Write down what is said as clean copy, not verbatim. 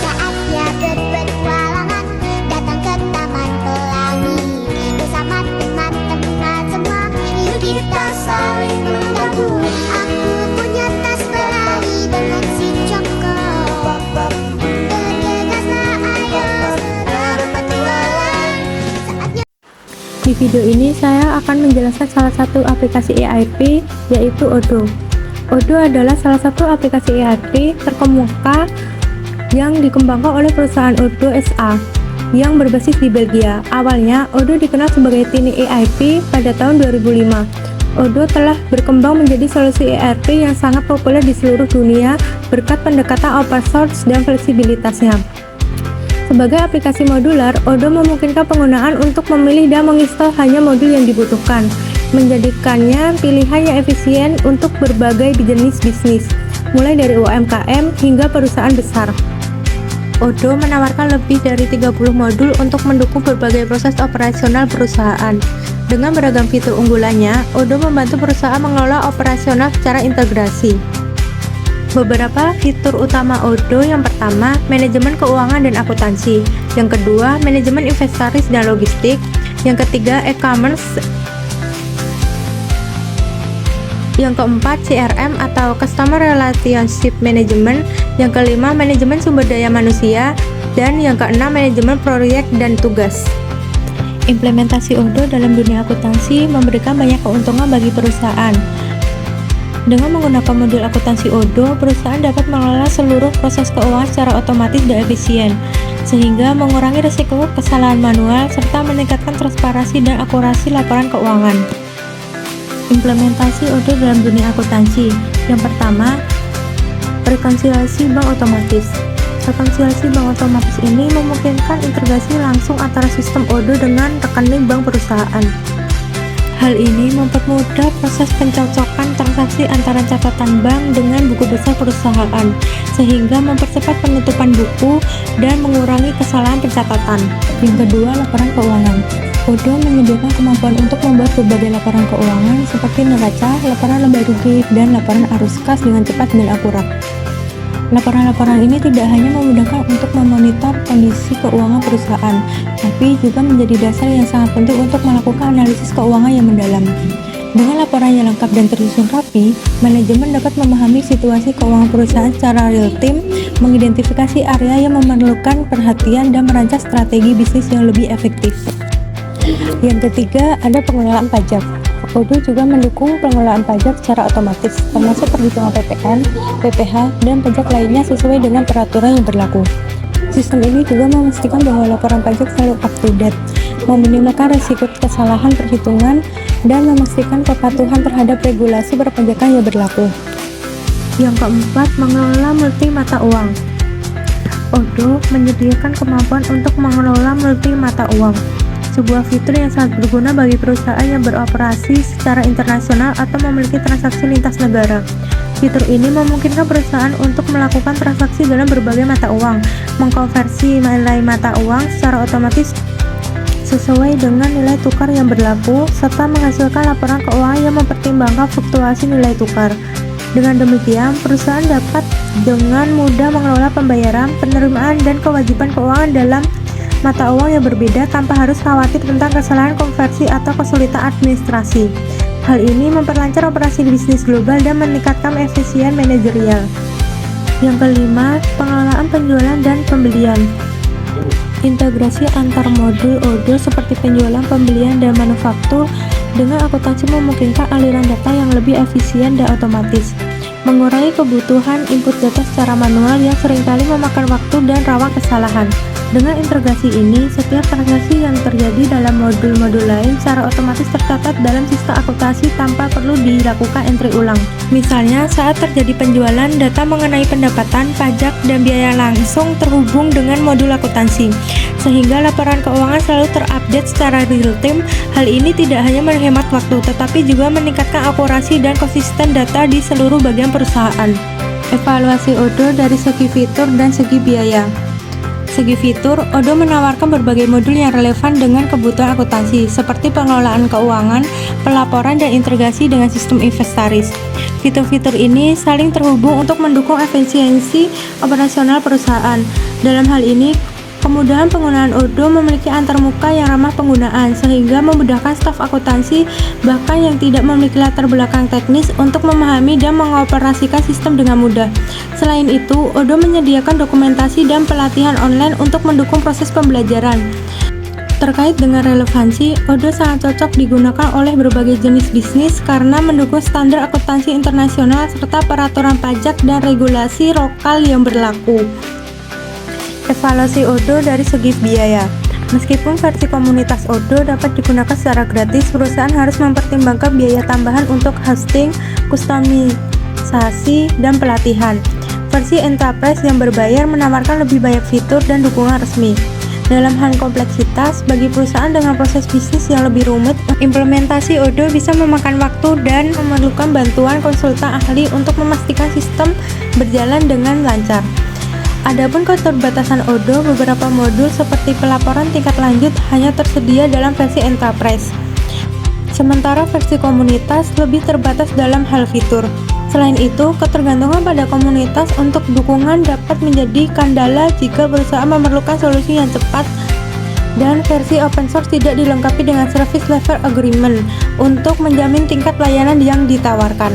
Saatnya berpetualangan, datang ke Taman Pelangi. Bersama teman-teman semua, yuk kita saling membantu. Aku punya tas berlari dengan si Joko. Bergegaslah ayo berpetualang. Saatnya. Di video ini saya akan menjelaskan salah satu aplikasi ERP, yaitu Odoo. Odoo adalah salah satu aplikasi ERP terkemuka yang dikembangkan oleh perusahaan Odoo SA yang berbasis di Belgia. Awalnya, Odoo dikenal sebagai Tiny ERP pada tahun 2005. Odoo telah berkembang menjadi solusi ERP yang sangat populer di seluruh dunia berkat pendekatan open source dan fleksibilitasnya. Sebagai aplikasi modular, Odoo memungkinkan penggunaan untuk memilih dan menginstal hanya modul yang dibutuhkan, menjadikannya pilihan yang efisien untuk berbagai jenis bisnis, mulai dari UMKM hingga perusahaan besar. Odoo menawarkan lebih dari 30 modul untuk mendukung berbagai proses operasional perusahaan. Dengan beragam fitur unggulannya, Odoo membantu perusahaan mengelola operasional secara integrasi. Beberapa fitur utama Odoo: yang pertama, manajemen keuangan dan akuntansi; yang kedua, manajemen inventaris dan logistik; yang ketiga, e-commerce; yang keempat, CRM atau Customer Relationship Management; yang kelima, manajemen sumber daya manusia; dan yang keenam, manajemen proyek dan tugas. Implementasi Odoo dalam dunia akuntansi memberikan banyak keuntungan bagi perusahaan. Dengan menggunakan modul akuntansi Odoo, perusahaan dapat mengelola seluruh proses keuangan secara otomatis dan efisien, sehingga mengurangi risiko kesalahan manual serta meningkatkan transparansi dan akurasi laporan keuangan. Implementasi Odoo dalam dunia akuntansi. Yang pertama, rekonsiliasi bank otomatis. Rekonsiliasi bank otomatis ini memungkinkan integrasi langsung antara sistem Odoo dengan rekening bank perusahaan. Hal ini mempermudah proses pencocokan transaksi antara catatan bank dengan buku besar perusahaan, sehingga mempercepat penutupan buku dan mengurangi kesalahan pencatatan. Yang kedua, laporan keuangan. Odoo menyediakan kemampuan untuk membuat berbagai laporan keuangan seperti neraca, laporan laba rugi, dan laporan arus kas dengan cepat dan akurat. Laporan-laporan ini tidak hanya memudahkan untuk memonitor kondisi keuangan perusahaan, tapi juga menjadi dasar yang sangat penting untuk melakukan analisis keuangan yang mendalam. Dengan laporan yang lengkap dan tersusun rapi, manajemen dapat memahami situasi keuangan perusahaan secara real-time, mengidentifikasi area yang memerlukan perhatian, dan merancang strategi bisnis yang lebih efektif. Yang ketiga, ada pengelolaan pajak. Odoo juga mendukung pengelolaan pajak secara otomatis, termasuk perhitungan PPN, PPh, dan pajak lainnya sesuai dengan peraturan yang berlaku. Sistem ini juga memastikan bahwa laporan pajak selalu up-to-date, meminimalkan risiko kesalahan perhitungan, dan memastikan kepatuhan terhadap regulasi perpajakan yang berlaku. Yang keempat, mengelola multi mata uang. Odoo menyediakan kemampuan untuk mengelola multi mata uang, sebuah fitur yang sangat berguna bagi perusahaan yang beroperasi secara internasional atau memiliki transaksi lintas negara. Fitur ini memungkinkan perusahaan untuk melakukan transaksi dalam berbagai mata uang, mengkonversi nilai mata uang secara otomatis sesuai dengan nilai tukar yang berlaku, serta menghasilkan laporan keuangan yang mempertimbangkan fluktuasi nilai tukar. Dengan demikian, perusahaan dapat dengan mudah mengelola pembayaran, penerimaan, dan kewajiban keuangan dalam mata uang yang berbeda tanpa harus khawatir tentang kesalahan konversi atau kesulitan administrasi. Hal ini memperlancar operasi bisnis global dan meningkatkan efisien manajerial. Yang kelima, pengelolaan penjualan dan pembelian. Integrasi antar modul Odoo seperti penjualan, pembelian, dan manufaktur dengan akuntansi memungkinkan aliran data yang lebih efisien dan otomatis, mengurangi kebutuhan input data secara manual yang seringkali memakan waktu dan rawan kesalahan. Dengan integrasi ini, setiap transaksi yang terjadi dalam modul-modul lain secara otomatis tercatat dalam sistem akuntansi tanpa perlu dilakukan entry ulang. Misalnya, saat terjadi penjualan, data mengenai pendapatan, pajak, dan biaya langsung terhubung dengan modul akuntansi, sehingga laporan keuangan selalu terupdate secara real-time. Hal ini tidak hanya menghemat waktu, tetapi juga meningkatkan akurasi dan konsisten data di seluruh bagian perusahaan. Evaluasi Odoo dari segi fitur dan segi biaya. segi fitur, Odoo menawarkan berbagai modul yang relevan dengan kebutuhan akuntansi, seperti pengelolaan keuangan, pelaporan, dan integrasi dengan sistem inventaris. Fitur-fitur ini saling terhubung untuk mendukung efisiensi operasional perusahaan. Dalam hal ini, kemudahan penggunaan Odoo memiliki antarmuka yang ramah penggunaan, sehingga memudahkan staf akuntansi bahkan yang tidak memiliki latar belakang teknis untuk memahami dan mengoperasikan sistem dengan mudah. Selain itu, Odoo menyediakan dokumentasi dan pelatihan online untuk mendukung proses pembelajaran. Terkait dengan relevansi, Odoo sangat cocok digunakan oleh berbagai jenis bisnis karena mendukung standar akuntansi internasional serta peraturan pajak dan regulasi lokal yang berlaku. Evaluasi Odoo dari segi biaya. Meskipun versi komunitas Odoo dapat digunakan secara gratis, perusahaan harus mempertimbangkan biaya tambahan untuk hosting, kustomisasi, dan pelatihan. Versi Enterprise yang berbayar menawarkan lebih banyak fitur dan dukungan resmi. Dalam hal kompleksitas, bagi perusahaan dengan proses bisnis yang lebih rumit, implementasi Odoo bisa memakan waktu dan memerlukan bantuan konsultan ahli untuk memastikan sistem berjalan dengan lancar. Adapun keterbatasan Odoo, beberapa modul seperti pelaporan tingkat lanjut hanya tersedia dalam versi Enterprise. Sementara versi komunitas lebih terbatas dalam hal fitur. Selain itu, ketergantungan pada komunitas untuk dukungan dapat menjadi kendala jika perusahaan memerlukan solusi yang cepat, dan versi open source tidak dilengkapi dengan service level agreement untuk menjamin tingkat layanan yang ditawarkan.